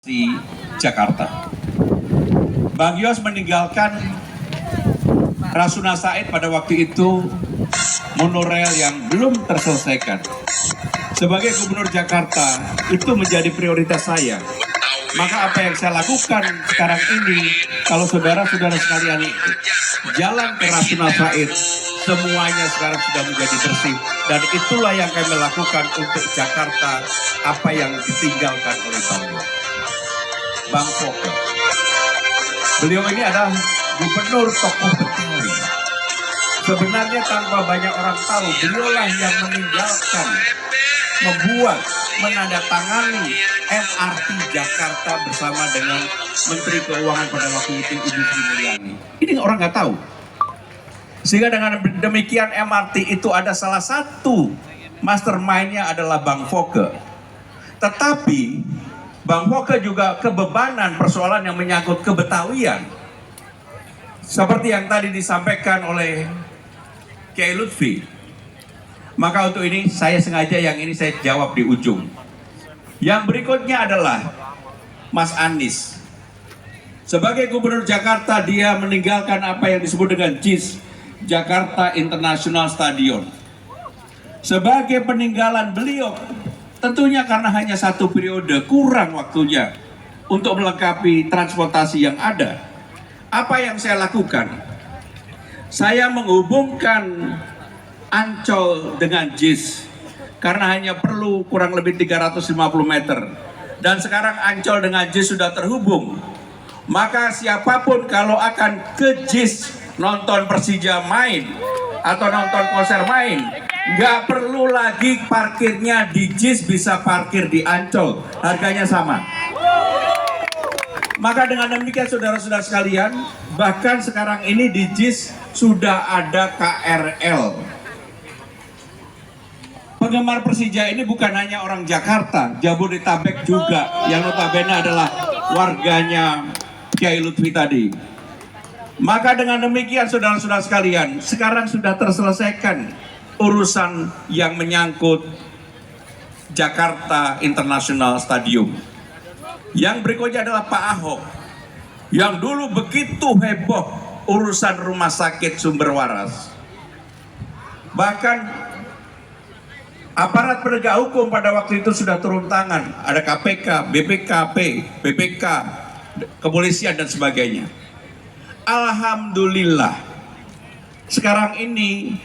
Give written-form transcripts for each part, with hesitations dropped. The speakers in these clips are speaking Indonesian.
di Jakarta. Bang Yos meninggalkan Rasuna Said pada waktu itu monorail yang belum terselesaikan. Sebagai Gubernur Jakarta, itu menjadi prioritas saya. Maka apa yang saya lakukan sekarang ini, kalau saudara-saudara sekalian jalan ke Rasuna Said, semuanya sekarang sudah menjadi bersih. Dan itulah yang kami lakukan untuk Jakarta, apa yang ditinggalkan oleh Bang Yos. Bang Foke. Beliau ini adalah gubernur tokoh Betawi. Sebenarnya tanpa banyak orang tahu, beliaulah yang meninggalkan, membuat, menandatangani MRT Jakarta bersama dengan Menteri Keuangan pada waktu itu Ibu Sri Mulyani. Ini orang nggak tahu. Sehingga dengan demikian MRT itu ada salah satu mastermind-nya adalah Bang Foke. Tetapi Bang Foke juga kebebanan persoalan yang menyangkut kebetawian. Seperti yang tadi disampaikan oleh Kiai Lutfi. Maka untuk ini saya sengaja yang ini saya jawab di ujung. Yang berikutnya adalah Mas Anies. Sebagai Gubernur Jakarta, dia meninggalkan apa yang disebut dengan JIS, Jakarta International Stadium. Sebagai peninggalan beliau, tentunya karena hanya satu periode, kurang waktunya untuk melengkapi transportasi yang ada. Apa yang saya lakukan? Saya menghubungkan Ancol dengan JIS karena hanya perlu kurang lebih 350 meter. Dan sekarang Ancol dengan JIS sudah terhubung. Maka siapapun kalau akan ke JIS nonton Persija main atau nonton konser main, nggak perlu lagi parkirnya di JIS, bisa parkir di Ancol, harganya sama. Maka dengan demikian saudara-saudara sekalian, bahkan sekarang ini di JIS sudah ada KRL. Penggemar Persija ini bukan hanya orang Jakarta, Jabodetabek juga, yang notabene adalah warganya Kiai Lutfi tadi. Maka dengan demikian saudara-saudara sekalian, sekarang sudah terselesaikan urusan yang menyangkut Jakarta International Stadium. Yang berikutnya adalah Pak Ahok, yang dulu begitu heboh urusan rumah sakit Sumber Waras. Bahkan aparat penegak hukum pada waktu itu sudah turun tangan. Ada KPK, BPKP, BPK, kepolisian dan sebagainya. Alhamdulillah, sekarang ini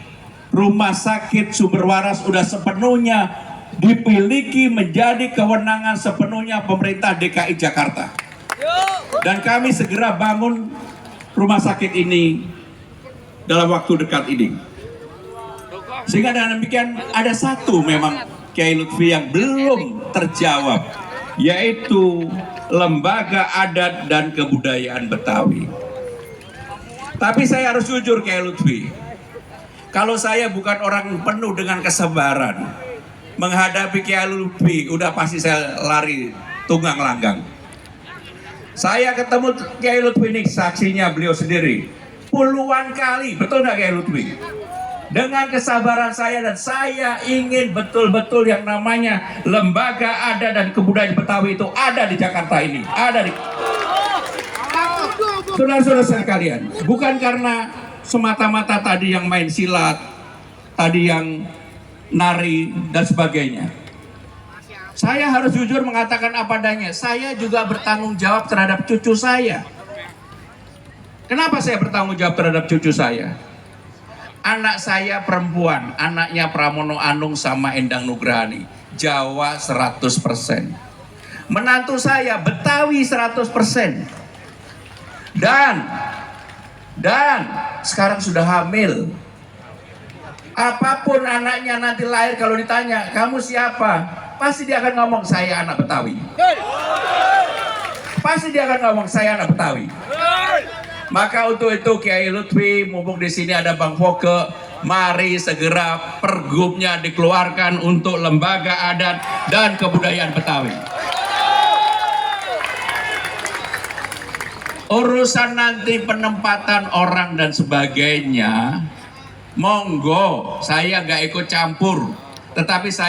rumah sakit Sumber Waras sudah sepenuhnya dimiliki, menjadi kewenangan sepenuhnya pemerintah DKI Jakarta. Dan kami segera bangun rumah sakit ini dalam waktu dekat ini. Sehingga dengan demikian ada satu memang Kiai Lutfi yang belum terjawab, yaitu Lembaga Adat dan Kebudayaan Betawi. Tapi saya harus jujur Kiai Lutfi, kalau saya bukan orang penuh dengan kesabaran menghadapi Kiai Lutfi, udah pasti saya lari tunggang langgang. Saya ketemu Kiai Lutfi ini, saksinya beliau sendiri, puluhan kali, betul nggak Kiai Lutfi? Dengan kesabaran saya, dan saya ingin betul-betul yang namanya Lembaga Adat dan Kebudayaan Betawi itu ada di Jakarta ini, ada di. Saudara-saudara sekalian, bukan karena semata-mata tadi yang main silat, tadi yang nari dan sebagainya. Saya harus jujur mengatakan apa adanya. Saya juga bertanggung jawab terhadap cucu saya. Kenapa saya bertanggung jawab terhadap cucu saya? Anak saya perempuan, anaknya Pramono Anung sama Endang Nugrahani, Jawa 100%. Menantu saya Betawi 100%. Dan sekarang sudah hamil. Apapun anaknya nanti lahir, kalau ditanya, kamu siapa? Pasti dia akan ngomong, saya anak Betawi. Pasti dia akan ngomong, saya anak Betawi. Maka untuk itu Kiai Lutfi, mumpung di sini ada Bang Foke, mari segera pergubnya dikeluarkan untuk Lembaga Adat dan Kebudayaan Betawi. Urusan nanti penempatan orang dan sebagainya, monggo, saya nggak ikut campur, tetapi saya